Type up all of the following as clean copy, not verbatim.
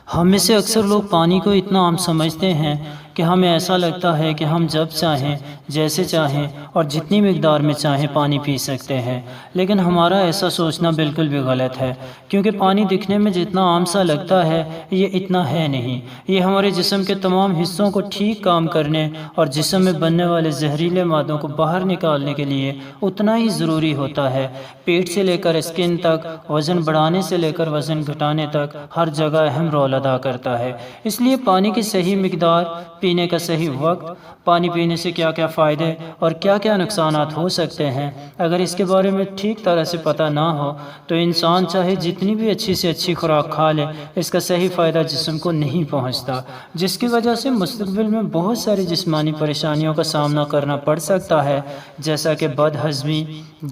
ہم میں سے اکثر لوگ پانی کو اتنا عام سمجھتے ہیں کہ ہمیں ایسا لگتا ہے کہ ہم جب چاہیں جیسے چاہیں اور جتنی مقدار میں چاہیں پانی پی سکتے ہیں، لیکن ہمارا ایسا سوچنا بالکل بھی غلط ہے، کیونکہ پانی دکھنے میں جتنا عام سا لگتا ہے یہ اتنا ہے نہیں۔ یہ ہمارے جسم کے تمام حصوں کو ٹھیک کام کرنے اور جسم میں بننے والے زہریلے مادوں کو باہر نکالنے کے لیے اتنا ہی ضروری ہوتا ہے۔ پیٹ سے لے کر اسکن تک، وزن بڑھانے سے لے کر وزن گھٹانے تک ہر جگہ اہم رول ادا کرتا ہے۔ اس لیے پانی کی صحیح مقدار، پینے کا صحیح وقت، پانی پینے سے کیا کیا فائدے اور کیا کیا نقصانات ہو سکتے ہیں، اگر اس کے بارے میں ٹھیک طرح سے پتہ نہ ہو تو انسان چاہے جتنی بھی اچھی سے اچھی خوراک کھا لے، اس کا صحیح فائدہ جسم کو نہیں پہنچتا، جس کی وجہ سے مستقبل میں بہت ساری جسمانی پریشانیوں کا سامنا کرنا پڑ سکتا ہے، جیسا کہ بد ہضمی،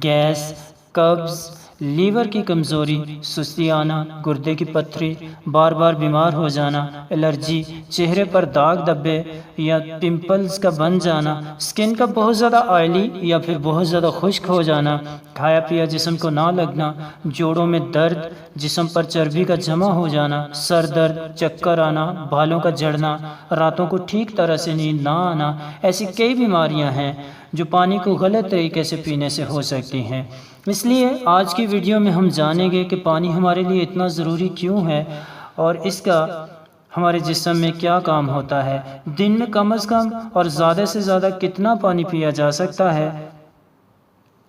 گیس، قبض، لیور کی کمزوری، سستی آنا، گردے کی پتھری، بار بار بیمار ہو جانا، الرجی، چہرے پر داغ دھبے یا پمپلز کا بن جانا، سکن کا بہت زیادہ آئلی یا پھر بہت زیادہ خشک ہو جانا، کھایا پیا جسم کو نہ لگنا، جوڑوں میں درد، جسم پر چربی کا جمع ہو جانا، سر درد، چکر آنا، بالوں کا جھڑنا، راتوں کو ٹھیک طرح سے نیند نہ آنا، ایسی کئی بیماریاں ہیں جو پانی کو غلط طریقے سے پینے سے ہو سکتی ہیں۔ اس لیے آج کی ویڈیو میں ہم جانیں گے کہ پانی ہمارے لیے اتنا ضروری کیوں ہے اور اس کا ہمارے جسم میں کیا کام ہوتا ہے، دن میں کم از کم اور زیادہ سے زیادہ کتنا پانی پیا جا سکتا ہے،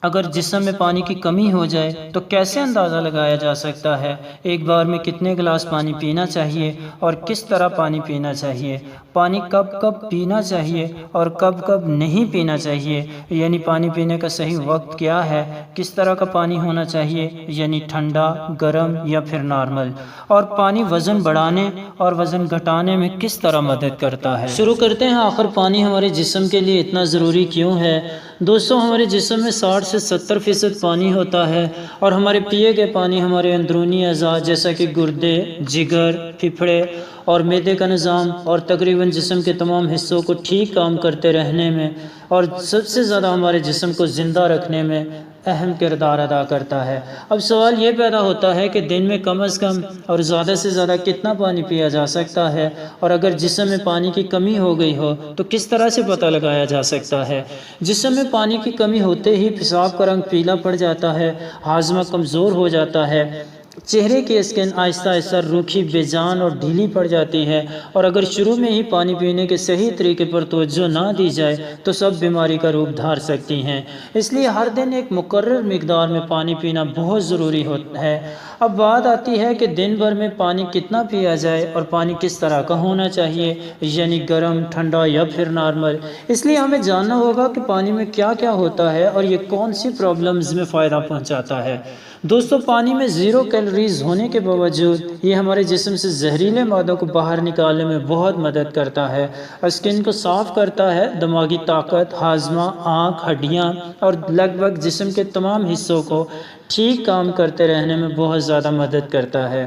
اگر جسم میں پانی کی کمی ہو جائے تو کیسے اندازہ لگایا جا سکتا ہے، ایک بار میں کتنے گلاس پانی پینا چاہیے اور کس طرح پانی پینا چاہیے، پانی کب کب پینا چاہیے اور کب کب نہیں پینا چاہیے، یعنی پانی پینے کا صحیح وقت کیا ہے، کس طرح کا پانی ہونا چاہیے، یعنی ٹھنڈا، گرم یا پھر نارمل، اور پانی وزن بڑھانے اور وزن گھٹانے میں کس طرح مدد کرتا ہے۔ شروع کرتے ہیں آخر پانی ہمارے جسم کے لیے اتنا ضروری کیوں ہے۔ دوستو، ہمارے جسم میں 60 سے 70% پانی ہوتا ہے اور ہمارے پیے گئے پانی ہمارے اندرونی اعضاء جیسا کہ گردے، جگر، پھیپھڑے اور معدے کا نظام اور تقریباً جسم کے تمام حصوں کو ٹھیک کام کرتے رہنے میں اور سب سے زیادہ ہمارے جسم کو زندہ رکھنے میں اہم کردار ادا کرتا ہے۔ اب سوال یہ پیدا ہوتا ہے کہ دن میں کم از کم اور زیادہ سے زیادہ کتنا پانی پیا جا سکتا ہے، اور اگر جسم میں پانی کی کمی ہو گئی ہو تو کس طرح سے پتہ لگایا جا سکتا ہے۔ جسم میں پانی کی کمی ہوتے ہی پیشاب کا رنگ پیلا پڑ جاتا ہے، ہاضمہ کمزور ہو جاتا ہے، چہرے کی اسکن آہستہ آہستہ روکھی، بے جان اور ڈھیلی پڑ جاتی ہے، اور اگر شروع میں ہی پانی پینے کے صحیح طریقے پر توجہ نہ دی جائے تو سب بیماری کا روپ دھار سکتی ہیں۔ اس لیے ہر دن ایک مقرر مقدار میں پانی پینا بہت ضروری ہوتا ہے۔ اب بات آتی ہے کہ دن بھر میں پانی کتنا پیا جائے اور پانی کس طرح کا ہونا چاہیے، یعنی گرم، ٹھنڈا یا پھر نارمل۔ اس لیے ہمیں جاننا ہوگا کہ پانی میں کیا کیا ہوتا ہے اور یہ کون سی پرابلمز میں فائدہ پہنچاتا ہے۔ دوستو، پانی میں 0 کیلوریز ہونے کے باوجود یہ ہمارے جسم سے زہریلے مادوں کو باہر نکالنے میں بہت مدد کرتا ہے، اسکن کو صاف کرتا ہے، دماغی طاقت، ہاضمہ، آنکھ، ہڈیاں اور لگ بھگ جسم کے تمام حصوں کو ٹھیک کام کرتے رہنے میں بہت زیادہ مدد کرتا ہے۔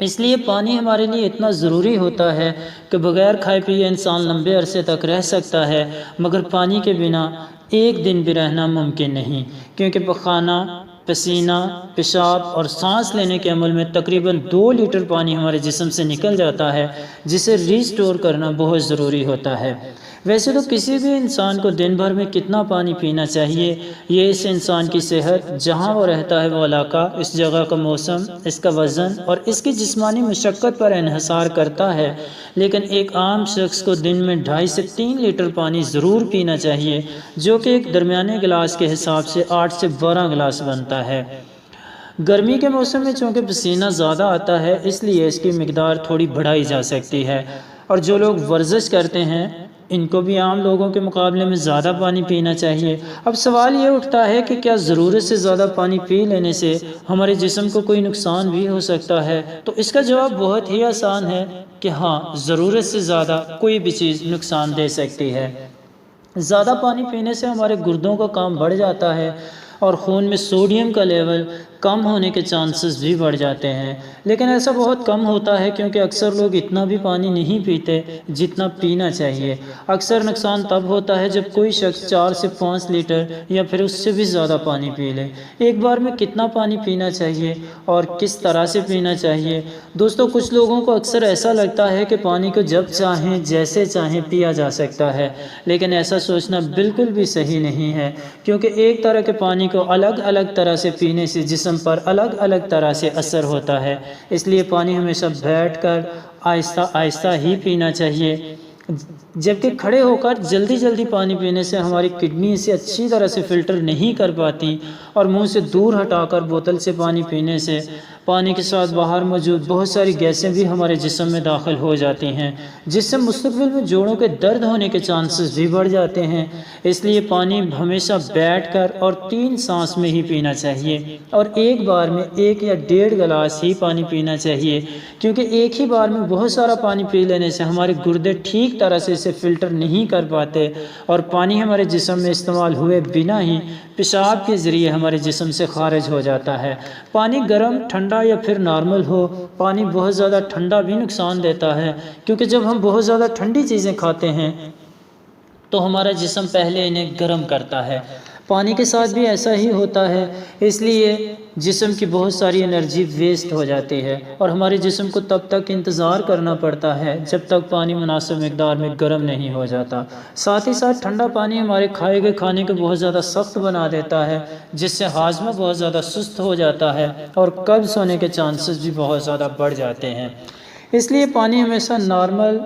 اس لیے پانی ہمارے لیے اتنا ضروری ہوتا ہے کہ بغیر کھائے پیے انسان لمبے عرصے تک رہ سکتا ہے، مگر پانی کے بنا ایک دن بھی رہنا ممکن نہیں، کیونکہ پخانہ، پسینہ، پیشاب اور سانس لینے کے عمل میں تقریباً 2 لیٹر پانی ہمارے جسم سے نکل جاتا ہے، جسے ریسٹور کرنا بہت ضروری ہوتا ہے۔ ویسے تو کسی بھی انسان کو دن بھر میں کتنا پانی پینا چاہیے، یہ اس انسان کی صحت، جہاں وہ رہتا ہے وہ علاقہ، اس جگہ کا موسم، اس کا وزن اور اس کی جسمانی مشقت پر انحصار کرتا ہے، لیکن ایک عام شخص کو دن میں 2.5 سے 3 لیٹر پانی ضرور پینا چاہیے، جو کہ ایک درمیانے گلاس کے حساب سے 8 سے 12 گلاس بنتا ہے۔ گرمی کے موسم میں چونکہ پسینہ زیادہ آتا ہے، اس لیے اس کی مقدار تھوڑی بڑھائی جا سکتی ہے، اور جو لوگ ورزش کرتے ہیں ان کو بھی عام لوگوں کے مقابلے میں زیادہ پانی پینا چاہیے۔ اب سوال یہ اٹھتا ہے کہ کیا ضرورت سے زیادہ پانی پی لینے سے ہمارے جسم کو کوئی نقصان بھی ہو سکتا ہے؟ تو اس کا جواب بہت ہی آسان ہے کہ ہاں، ضرورت سے زیادہ کوئی بھی چیز نقصان دے سکتی ہے۔ زیادہ پانی پینے سے ہمارے گردوں کا کام بڑھ جاتا ہے اور خون میں سوڈیم کا لیول کم ہونے کے چانسز بھی بڑھ جاتے ہیں، لیکن ایسا بہت کم ہوتا ہے کیونکہ اکثر لوگ اتنا بھی پانی نہیں پیتے جتنا پینا چاہیے۔ اکثر نقصان تب ہوتا ہے جب کوئی شخص 4 سے 5 لیٹر یا پھر اس سے بھی زیادہ پانی پی لے۔ ایک بار میں کتنا پانی پینا چاہیے اور کس طرح سے پینا چاہیے؟ دوستو، کچھ لوگوں کو اکثر ایسا لگتا ہے کہ پانی کو جب چاہیں جیسے چاہیں پیا جا سکتا ہے، لیکن ایسا سوچنا بالکل بھی صحیح نہیں ہے، کیونکہ ایک طرح کے پانی کو الگ الگ طرح سے پینے سے جسم پر الگ الگ طرح سے اثر ہوتا ہے۔ اس لیے پانی ہمیشہ بیٹھ کر آہستہ آہستہ ہی پینا چاہیے، جبکہ کھڑے ہو کر جلدی جلدی پانی پینے سے ہماری کڈنی اسے اچھی طرح سے فلٹر نہیں کر پاتی، اور منہ سے دور ہٹا کر بوتل سے پانی پینے سے پانی کے ساتھ باہر موجود بہت ساری گیسیں بھی ہمارے جسم میں داخل ہو جاتی ہیں، جس سے مستقبل میں جوڑوں کے درد ہونے کے چانسز بھی بڑھ جاتے ہیں۔ اس لیے پانی ہمیشہ بیٹھ کر اور 3 سانس میں ہی پینا چاہیے، اور ایک بار میں 1 یا 1.5 گلاس ہی پانی پینا چاہیے، کیونکہ ایک ہی بار میں بہت سارا پانی پی لینے سے ہمارے گردے ٹھیک طرح سے اسے فلٹر نہیں کر پاتے، اور پانی ہمارے جسم میں استعمال ہوئے بنا ہی پیشاب کے ذریعے ہمارے جسم سے خارج ہو جاتا ہے۔ پانی گرم، ٹھنڈا یا پھر نارمل ہو، پانی بہت زیادہ ٹھنڈا بھی نقصان دیتا ہے، کیونکہ جب ہم بہت زیادہ ٹھنڈی چیزیں کھاتے ہیں تو ہمارا جسم پہلے انہیں گرم کرتا ہے۔ پانی کے ساتھ بھی ایسا ہی ہوتا ہے، اس لیے جسم کی بہت ساری انرجی ویسٹ ہو جاتی ہے، اور ہمارے جسم کو تب تک انتظار کرنا پڑتا ہے جب تک پانی مناسب مقدار میں گرم نہیں ہو جاتا۔ ساتھ ہی ساتھ ٹھنڈا پانی ہمارے کھائے گئے کھانے کو بہت زیادہ سخت بنا دیتا ہے، جس سے ہاضمہ بہت زیادہ سست ہو جاتا ہے اور قبض ہونے کے چانسز بھی بہت زیادہ بڑھ جاتے ہیں۔ اس لیے پانی ہمیشہ نارمل،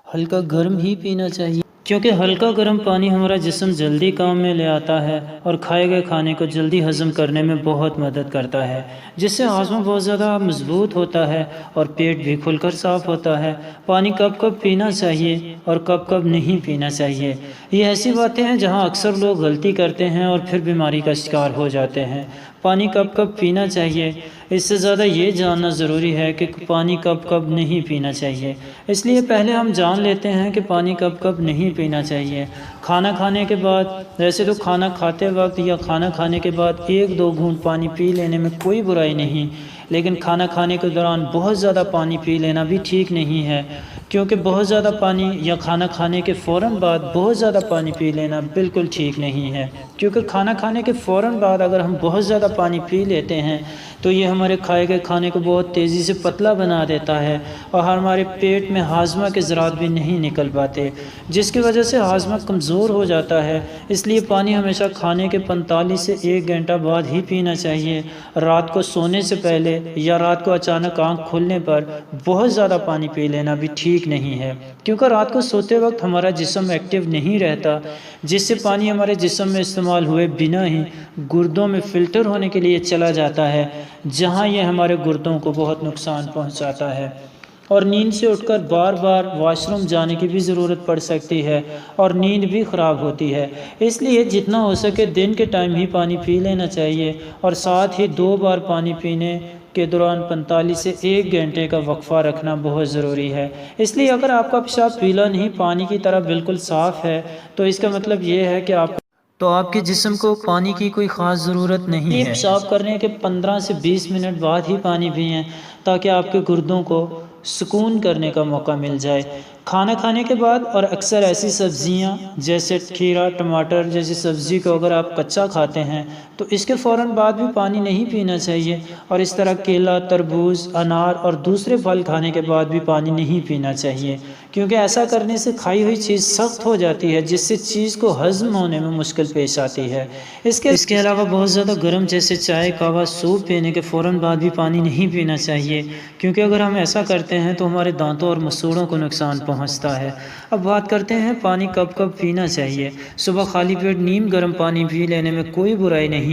ہلکا گرم ہی پینا چاہیے، کیونکہ ہلکا گرم پانی ہمارا جسم جلدی کام میں لے آتا ہے اور کھائے گئے کھانے کو جلدی ہضم کرنے میں بہت مدد کرتا ہے، جس سے ہاضمہ بہت زیادہ مضبوط ہوتا ہے اور پیٹ بھی کھل کر صاف ہوتا ہے۔ پانی کب کب پینا چاہیے اور کب کب نہیں پینا چاہیے، یہ ایسی باتیں ہیں جہاں اکثر لوگ غلطی کرتے ہیں اور پھر بیماری کا شکار ہو جاتے ہیں۔ پانی کب کب پینا چاہیے، اس سے زیادہ یہ جاننا ضروری ہے کہ پانی کب کب نہیں پینا چاہیے۔ اس لیے پہلے ہم جان لیتے ہیں کہ پانی کب کب نہیں پینا چاہیے۔ کھانا کھانے کے بعد، ویسے تو کھانا کھاتے وقت یا کھانا کھانے کے بعد 1-2 گھونٹ پانی پی لینے میں کوئی برائی نہیں، لیکن کھانا کھانے کے دوران بہت زیادہ پانی پی لینا بھی ٹھیک نہیں ہے، کیونکہ بہت زیادہ پانی یا کھانا کھانے کے فوراً بعد بہت زیادہ پانی پی لینا بالکل ٹھیک نہیں ہے، کیونکہ کھانا کھانے کے فوراً بعد اگر ہم بہت زیادہ پانی پی لیتے ہیں تو یہ ہمارے کھائے گئے کھانے کو بہت تیزی سے پتلا بنا دیتا ہے، اور ہمارے پیٹ میں ہاضمہ کے ذرات بھی نہیں نکل پاتے، جس کی وجہ سے ہاضمہ کمزور ہو جاتا ہے۔ اس لیے پانی ہمیشہ کھانے کے 45 سے 1 گھنٹہ بعد ہی پینا چاہیے۔ رات کو سونے سے پہلے یا رات کو اچانک آنکھ کھلنے پر بہت زیادہ پانی پی لینا بھی ٹھیک نہیں ہے، کیونکہ رات کو سوتے وقت ہمارا جسم ایکٹیو نہیں رہتا، جس سے پانی ہمارے جسم میں استعمال ہوئے بنا ہی گردوں میں فلٹر ہونے کے لیے چلا جاتا ہے، جہاں یہ ہمارے گردوں کو بہت نقصان پہنچاتا ہے، اور نیند سے اٹھ کر بار بار واش روم جانے کی بھی ضرورت پڑ سکتی ہے، اور نیند بھی خراب ہوتی ہے۔ اس لیے جتنا ہو سکے دن کے ٹائم ہی پانی پی لینا چاہیے، اور ساتھ ہی 2 بار پانی پینے کے دوران 45 سے 1 گھنٹے کا وقفہ رکھنا بہت ضروری ہے۔ اس لیے اگر آپ کا پیشاب پیلا نہیں پانی کی طرح بالکل صاف ہے تو اس کا مطلب یہ ہے کہ آپ کے جسم کو پانی کی کوئی خاص ضرورت نہیں ہے۔ پیشاب کرنے کے 15 سے 20 منٹ بعد ہی پانی پئیں، تاکہ آپ کے گردوں کو سکون کرنے کا موقع مل جائے۔ کھانا کھانے کے بعد، اور اکثر ایسی سبزیاں جیسے کھیرا، ٹماٹر جیسی سبزی کو اگر آپ کچا کھاتے ہیں تو اس کے فوراً بعد بھی پانی نہیں پینا چاہیے، اور اس طرح کیلا، تربوز، انار اور دوسرے پھل کھانے کے بعد بھی پانی نہیں پینا چاہیے، کیونکہ ایسا کرنے سے کھائی ہوئی چیز سخت ہو جاتی ہے، جس سے چیز کو ہضم ہونے میں مشکل پیش آتی ہے۔ اس کے علاوہ بہت زیادہ گرم جیسے چائے، قہوہ، سوپ پینے کے فوراً بعد بھی پانی نہیں پینا چاہیے، کیونکہ اگر ہم ایسا کرتے ہیں تو ہمارے دانتوں اور مسوڑوں کو نقصان پہنچتا ہے۔ اب بات کرتے ہیں پانی کب کب پینا چاہیے۔ صبح خالی پیٹ نیم گرم پانی پی لینے میں کوئی برائی نہیں،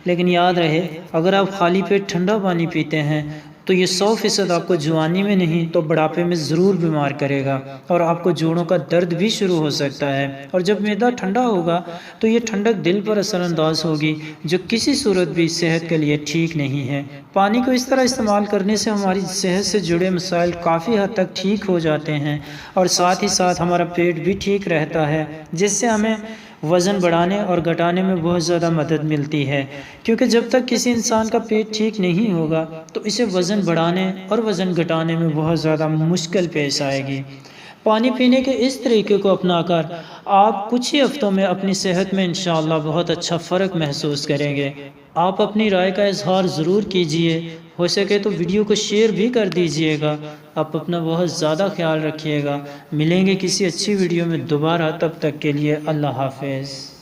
لیکن یاد رہے اگر آپ خالی پیٹ ٹھنڈا پانی پیتے ہیں تو یہ 100% آپ کو جوانی میں نہیں تو بڑھاپے میں ضرور بیمار کرے گا، اور آپ کو جوڑوں کا درد بھی شروع ہو سکتا ہے، اور جب معدہ ٹھنڈا ہوگا تو یہ ٹھنڈک دل پر اثر انداز ہوگی، جو کسی صورت بھی صحت کے لیے ٹھیک نہیں ہے۔ پانی کو اس طرح استعمال کرنے سے ہماری صحت سے جڑے مسائل کافی حد تک ٹھیک ہو جاتے ہیں، اور ساتھ ہی ساتھ ہمارا پیٹ بھی ٹھیک رہتا ہے، جس سے ہمیں وزن بڑھانے اور گھٹانے میں بہت زیادہ مدد ملتی ہے، کیونکہ جب تک کسی انسان کا پیٹ ٹھیک نہیں ہوگا تو اسے وزن بڑھانے اور وزن گھٹانے میں بہت زیادہ مشکل پیش آئے گی۔ پانی پینے کے اس طریقے کو اپنا کر آپ کچھ ہی ہفتوں میں اپنی صحت میں انشاءاللہ بہت اچھا فرق محسوس کریں گے۔ آپ اپنی رائے کا اظہار ضرور کیجئے، ہو سکے تو ویڈیو کو شیئر بھی کر دیجئے گا۔ آپ اپنا بہت زیادہ خیال رکھیے گا۔ ملیں گے کسی اچھی ویڈیو میں دوبارہ، تب تک کے لیے اللہ حافظ۔